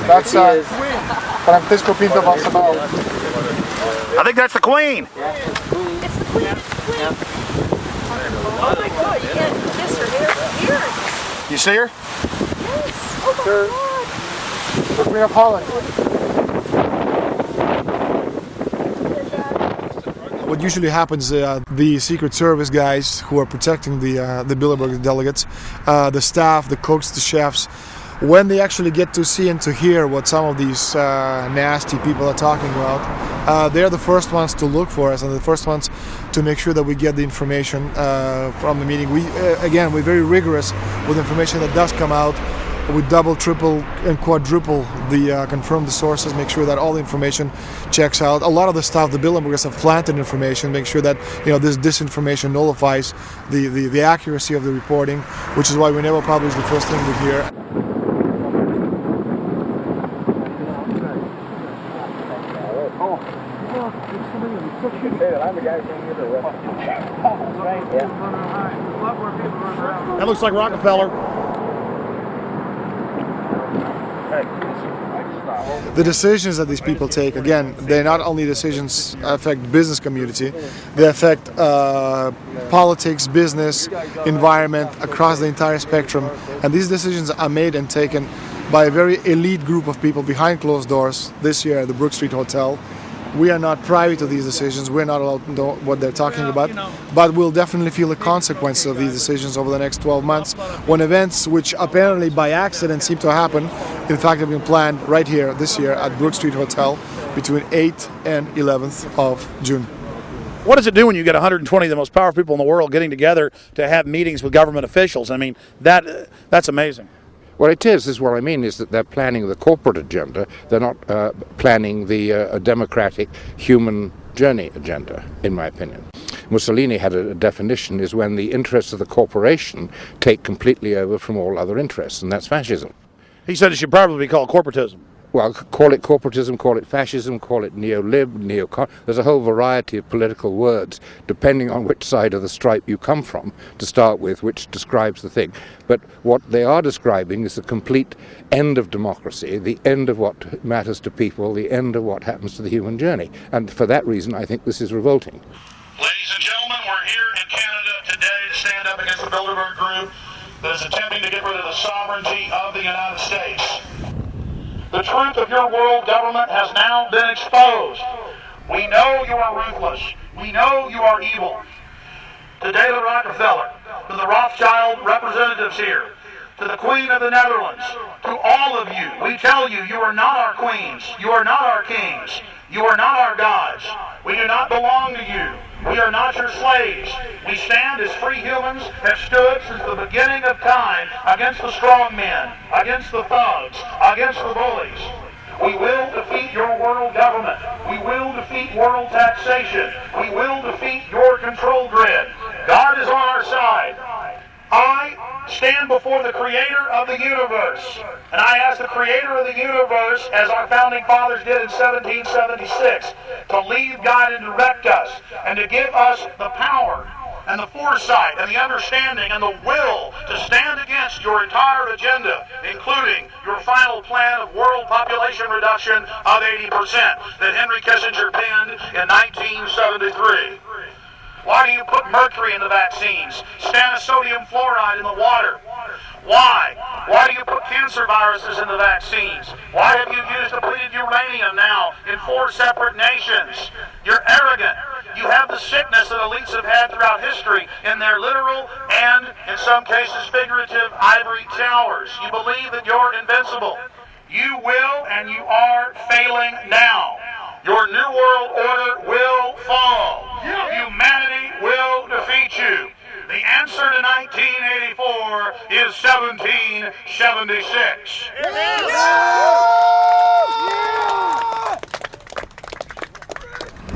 That's Francisco Pinto Balsamao. I think that's the Queen. It's the Queen. Oh my God, you can't kiss her here. You see her? Yes. Oh my God. The Queen of Holland. What usually happens, the Secret Service guys who are protecting the Bilderberg delegates, the staff, the cooks, the chefs, when they actually get to see and to hear what some of these nasty people are talking about, they're the first ones to look for us and the first ones to make sure that we get the information from the meeting. We're very rigorous with information that does come out. We double, triple, and quadruple confirm the sources, make sure that all the information checks out. A lot of the stuff, the Bilderbergers have planted information, make sure that this disinformation nullifies the accuracy of the reporting, which is why we never publish the first thing we hear. That looks like Rockefeller. The decisions that these people take, again, they're not only decisions affect business community, they affect politics, business, environment, across the entire spectrum. And these decisions are made and taken by a very elite group of people behind closed doors this year at the Brook Street Hotel. We are not privy to these decisions, we're not allowed to know what they're talking about, but we'll definitely feel the consequences of these decisions over the next 12 months when events which apparently by accident seem to happen, in fact have been planned right here this year at Brook Street Hotel between 8th and 11th of June. What does it do when you get 120 of the most powerful people in the world getting together to have meetings with government officials? I mean, that's amazing. Well, it is what I mean is that they're planning the corporate agenda. They're not planning the democratic human journey agenda, in my opinion. Mussolini had a definition is when the interests of the corporation take completely over from all other interests, and that's fascism. He said it should probably be called corporatism. Well, call it corporatism, call it fascism, call it neo-lib, neocon. There's a whole variety of political words, depending on which side of the stripe you come from, to start with, which describes the thing. But what they are describing is the complete end of democracy, the end of what matters to people, the end of what happens to the human journey. And for that reason, I think this is revolting. Ladies and gentlemen, we're here in Canada today to stand up against the Bilderberg group that is attempting to get rid of the sovereignty of the United States. The truth of your world government has now been exposed. We know you are ruthless. We know you are evil. To David Rockefeller, to the Rothschild representatives here, to the Queen of the Netherlands, to all of you, we tell you, you are not our queens. You are not our kings. You are not our gods. We do not belong to you. We are not your slaves. We stand as free humans, have stood since the beginning of time against the strong men, against the thugs, against the bullies. We will defeat your world government. We will defeat world taxation. We will defeat your control grid. God is on our side. I stand before the creator of the universe, and I ask the creator of the universe, as our founding fathers did in 1776, to lead, guide, and direct us, and to give us the power and the foresight and the understanding and the will to stand against your entire agenda, including your final plan of world population reduction of 80% that Henry Kissenger penned in 1973. Why do you put mercury in the vaccines? Sodium fluoride in the water? Why? Why do you put cancer viruses in the vaccines? Why have you used depleted uranium now in 4 separate nations? You're arrogant. You have the sickness that elites have had throughout history in their literal and, in some cases, figurative ivory towers. You believe that you're invincible. You will and you are failing now. Your New World Order will fall. Humanity will defeat you. The answer to 1984 is 1776.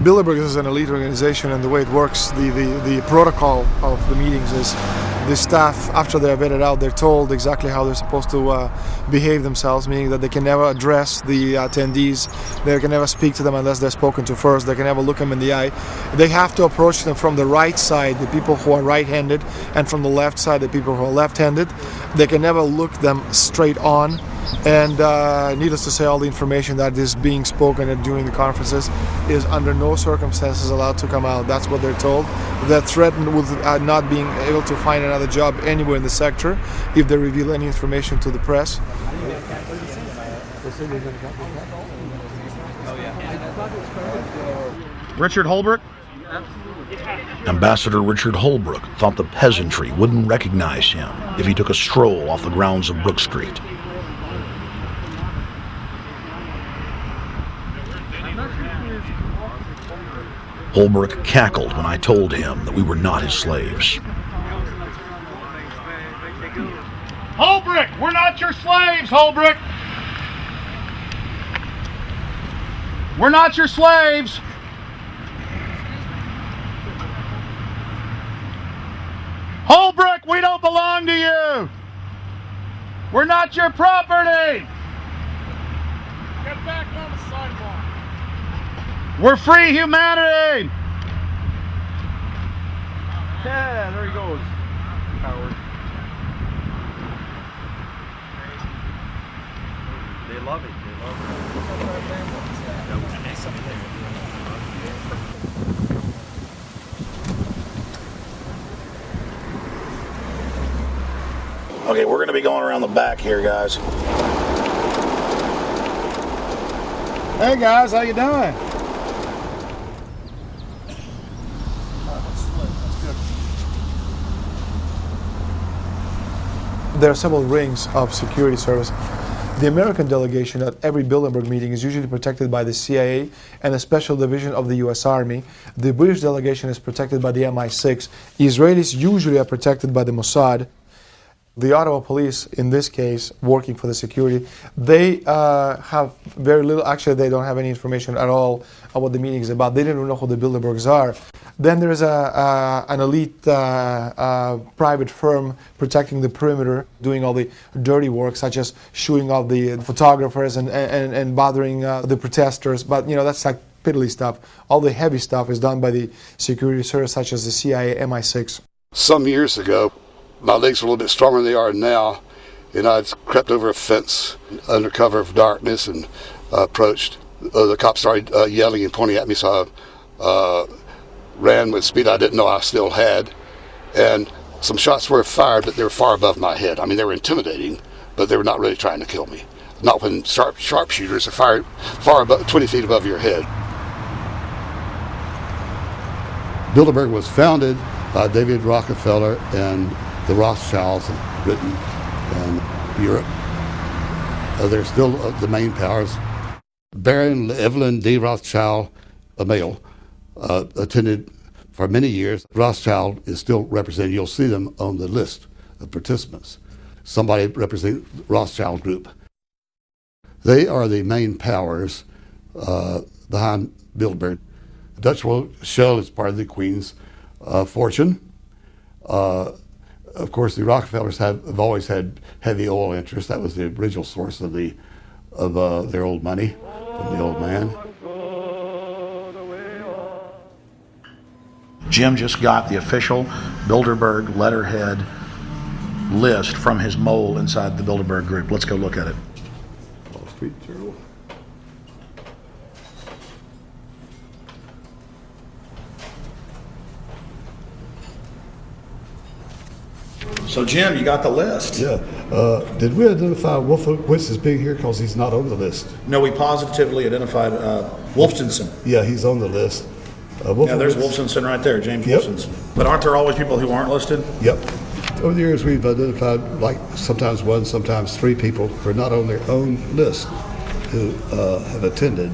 Bilderberg is an elite organization, and the way it works, the protocol of the meetings is the staff, after they're vetted out, they're told exactly how they're supposed to behave themselves, meaning that they can never address the attendees, they can never speak to them unless they're spoken to first, they can never look them in the eye. They have to approach them from the right side, the people who are right-handed, and from the left side, the people who are left-handed. They can never look them straight on. And needless to say, all the information that is being spoken during the conferences is under no circumstances allowed to come out. That's what they're told. They're threatened with not being able to find another job anywhere in the sector if they reveal any information to the press. Richard Holbrooke? Ambassador Richard Holbrooke thought the peasantry wouldn't recognize him if he took a stroll off the grounds of Brook Street. Holbrooke cackled when I told him that we were not his slaves. Holbrooke, we're not your slaves, Holbrooke. We're not your slaves. Holbrooke, we don't belong to you. We're not your property. Get back on the sidewalk. We're free humanity. Yeah, there he goes. Howard. They love it. They love it. Okay, we're going to be going around the back here, guys. Hey guys, how you doing? There are several rings of security service. The American delegation at every Bilderberg meeting is usually protected by the CIA and a special division of the US Army. The British delegation is protected by the MI6. Israelis usually are protected by the Mossad. The Ottawa police, in this case, working for the security, they have very little, actually they don't have any information at all on what the meeting is about. They didn't know who the Bilderbergs are. Then there's an elite private firm protecting the perimeter, doing all the dirty work, such as shooing off the photographers and bothering the protesters. But you know, that's like piddly stuff. All the heavy stuff is done by the security service, such as the CIA, MI6. Some years ago, my legs were a little bit stronger than they are now, and I'd crept over a fence under cover of darkness and approached. The cops started yelling and pointing at me, so I ran with speed I didn't know I still had, and some shots were fired, but they were far above my head. I mean, they were intimidating, but they were not really trying to kill me. Not when sharpshooters are fired far above, 20 feet above your head. Bilderberg was founded by David Rockefeller and the Rothschilds of Britain and Europe. They're still the main powers. Baron Evelyn D. Rothschild, a male, attended for many years. Rothschild is still represented. You'll see them on the list of participants. Somebody representing the Rothschild group. They are the main powers behind Bilderberg. Dutch Shell is part of the Queen's fortune. Of course, the Rockefellers have always had heavy oil interests. That was the original source of their old money from the old man. Jim just got the official Bilderberg letterhead list from his mole inside the Bilderberg group. Let's go look at it. Wall Street Journal. So Jim, you got the list. Yeah. Did we identify Wolfowitz as being here because he's not on the list? No, we positively identified Wolfenson. Yeah, he's on the list. Yeah, there's Wolfenson right there, James Yep. Wolfenson. But aren't there always people who aren't listed? Yep. Over the years, we've identified like sometimes one, sometimes three people who are not on their own list who have attended.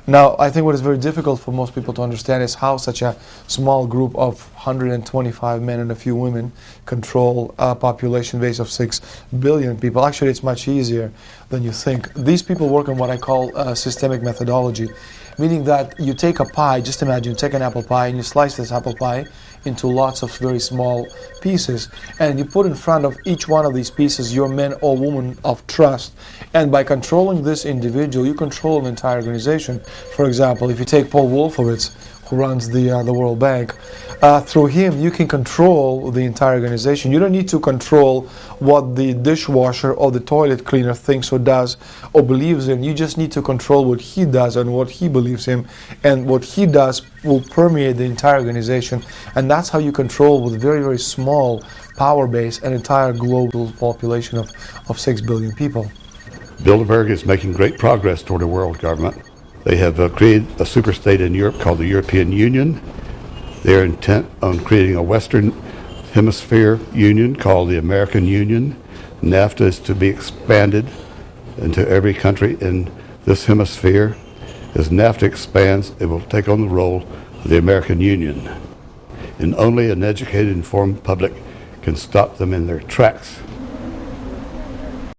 Now, I think what is very difficult for most people to understand is how such a small group of 125 men and a few women control a population base of 6 billion people. Actually, it's much easier than you think. These people work on what I call systemic methodology. meaning that you take a pie, just imagine you take an apple pie and you slice this apple pie into lots of very small pieces, and you put in front of each one of these pieces your man or woman of trust, and by controlling this individual you control an entire organization. For example, if you take Paul Wolfowitz, who runs the World Bank, through him you can control the entire organization. You don't need to control what the dishwasher or the toilet cleaner thinks or does or believes in. You just need to control what he does and what he believes in, and what he does will permeate the entire organization, and that's how you control, with very, very small power base, an entire global population of 6 billion people. Bilderberg is making great progress toward a world government. They have created a superstate in Europe called the European Union. They are intent on creating a Western Hemisphere Union called the American Union. NAFTA is to be expanded into every country in this hemisphere. As NAFTA expands, it will take on the role of the American Union. And only an educated, informed public can stop them in their tracks.